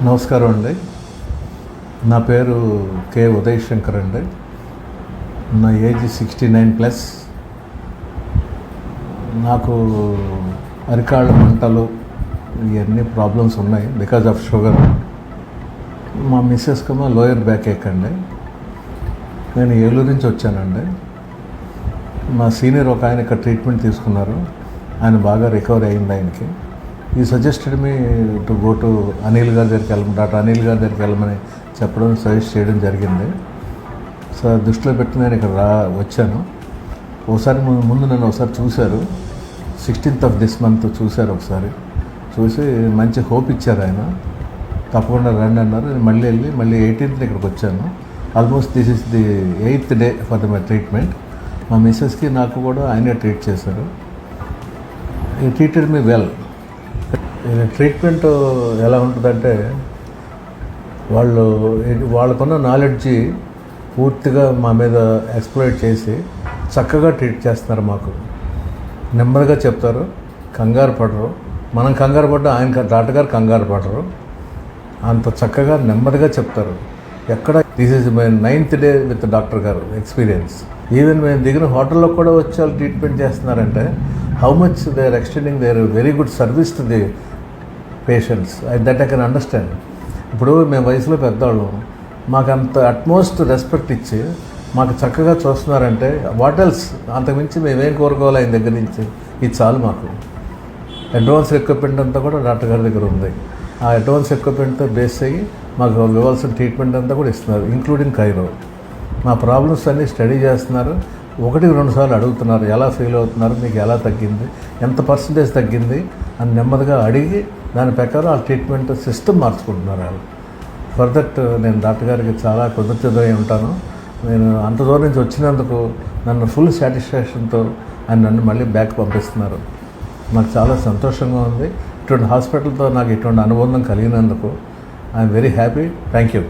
నమస్కారం అండి. నా పేరు కె ఉదయ్ శంకర్ అండి. నా ఏజ్ 69+. నాకు అరికాళ్ళ మంటలు ఇవన్నీ ప్రాబ్లమ్స్ ఉన్నాయి బికాజ్ ఆఫ్ షుగర్. మా మిస్సెస్కేమో లోయర్ బ్యాక్ ఏక్ అండి. నేను ఏలూరు నుంచి వచ్చానండి. మా సీనియర్ ఒక ఆయన ఇక్కడ ట్రీట్మెంట్ తీసుకున్నారు. ఆయన బాగా రికవర్ అయింది ఆయనకి. ఈ suggested me to go to Anil గారి దగ్గరికి డాక్టర్ అనిల్ గారి దగ్గరికి వెళ్ళమని చెప్పడం సజెస్ట్ చేయడం జరిగింది. సో దృష్టిలో పెట్టి నేను ఇక్కడ వచ్చాను. ఒకసారి ముందు నన్ను ఒకసారి చూశారు. 16th of this month చూశారు. ఒకసారి చూసి మంచి హోప్ ఇచ్చారు ఆయన. తప్పకుండా రండి అన్నారు. నేను మళ్ళీ వెళ్ళి మళ్ళీ 18th ఇక్కడికి వచ్చాను. Almost this is the 8th day for my treatment. మా మిస్సెస్కి నాకు కూడా ఆయనే ట్రీట్ చేశారు. ఈ ట్రీటెడ్ మీ వెల్. ట్రీట్మెంట్ ఎలా ఉంటుందంటే వాళ్ళకున్న నాలెడ్జి పూర్తిగా మా మీద ఎక్స్ప్లోర్ చేసి చక్కగా ట్రీట్ చేస్తున్నారు. మాకు నెమ్మదిగా చెప్తారు, కంగారు పడరు. మనం కంగారు పడ్డా ఆయన డాక్టర్ గారు కంగారు పడరు. అంత చక్కగా నెమ్మదిగా చెప్తారు. ఎక్కడ this is my 9th day with doctor గారు ఎక్స్పీరియన్స్. ఈవెన్ మేము దిగిన హోటల్లో కూడా వచ్చి వాళ్ళు ట్రీట్మెంట్ చేస్తున్నారంటే how much they are extending their very good service to the patients. That I can understand. ఇప్పుడు మేము వయసులో పెద్దవాళ్ళం, మాకు అంత అట్మోస్ట్ రెస్పెక్ట్ ఇచ్చి మాకు చక్కగా చూస్తున్నారంటే వాట్ ఎల్స్, అంతకుమించి మేమేం కోరుకోవాలి ఆయన దగ్గర నుంచి. ఇది చాలు మాకు. అడ్వాన్స్ ఎక్విప్మెంట్ అంతా కూడా డాక్టర్ గారి దగ్గర ఉంది. ఆ అడ్వాన్స్ ఎక్విప్మెంట్తో బేస్ అయ్యి మాకు ఇవ్వాల్సిన ట్రీట్మెంట్ అంతా కూడా ఇస్తున్నారు, ఇంక్లూడింగ్ కైరో. మా ప్రాబ్లమ్స్ అన్నీ స్టడీ చేస్తున్నారు. 1-2 సార్లు అడుగుతున్నారు, ఎలా ఫీల్ అవుతున్నారు, మీకు ఎలా తగ్గింది, ఎంత పర్సంటేజ్ తగ్గింది అని నెమ్మదిగా అడిగి దాని ప్రకారం ఆ ట్రీట్మెంట్ సిస్టమ్ మార్చుకుంటున్నారు వాళ్ళు. ఫర్ దట్ నేను డాక్టర్ గారికి చాలా కృతజ్ఞతై ఉంటాను. నేను అంత దూరం నుంచి వచ్చినందుకు నన్ను ఫుల్ సాటిస్ఫాక్షన్తో ఆయన నన్ను మళ్ళీ బ్యాక్ పంపిస్తున్నారు. నాకు చాలా సంతోషంగా ఉంది. ఇటువంటి హాస్పిటల్తో నాకు ఇటువంటి అనుబంధం కలిగినందుకు I'm very happy. Thank you.